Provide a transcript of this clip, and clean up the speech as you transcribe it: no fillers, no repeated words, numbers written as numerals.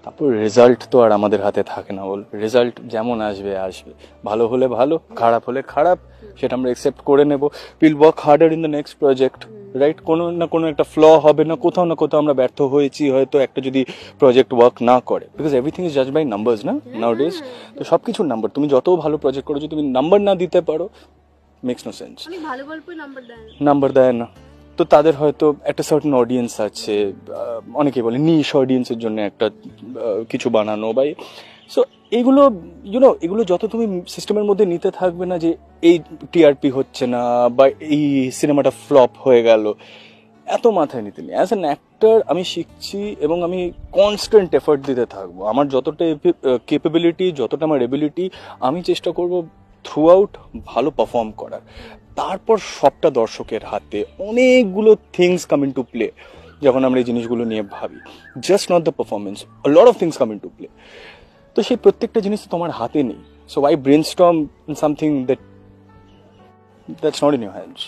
তারপর রেজাল্ট তো আর আমাদের হাতে থাকে না, বল। রেজাল্ট যেমন আসবে আসবে, ভালো হলে ভালো, খারাপ হলে খারাপ, সেটা আমরা অ্যাকসেপ্ট করে নেব। Will work harder in the next project, right? কোনো না কোনো একটা ফ্ল হবে, না কোথাও আমরা ব্যর্থ হয়েছি হয়তো একটা যদি প্রজেক্ট ওয়ার্ক না করে, বিকজ এভরিথিং ইজ জাজ বাই নাম্বারস না নাউডেজ। তো সব কিছুর নাম্বার, তুমি যত ভালো প্রজেক্ট করো, যদি তুমি নাম্বার না দিতে পারো, মেক্স নো সেন্স। ভালো গল্পে নাম্বার দেয় না, তো তাদের হয়তো একটা সার্টেন অডিয়েন্স আছে, অনেকেই বলে নিশ অডিয়েন্সের জন্য একটা কিছু বানানো, বা সো এইগুলো এগুলো যত তুমি সিস্টেমের মধ্যে নিতে থাকবে না, যে এই টিআরপি হচ্ছে না বা এই সিনেমাটা ফ্লপ হয়ে গেল, এত মাথায় নিতে নেই। অ্যাজ অ্যান অ্যাক্টর আমি শিখছি এবং আমি কনস্ট্যান্ট এফোর্ট দিতে থাকবো। আমার যতটা কেপেবিলিটি, যতটা আমার এবিলিটি, আমি চেষ্টা করব থ্রু আউট ভালো পারফর্ম করার। তারপর সবটা দর্শকের হাতে, অনেকগুলো things come into play যখন আমরা এই জিনিসগুলো নিয়ে ভাবি, just not the performance, lot of things come into play. তো সেই প্রত্যেকটা জিনিস তো তোমার হাতে নেই, so I brainstorm something that's not in your hands.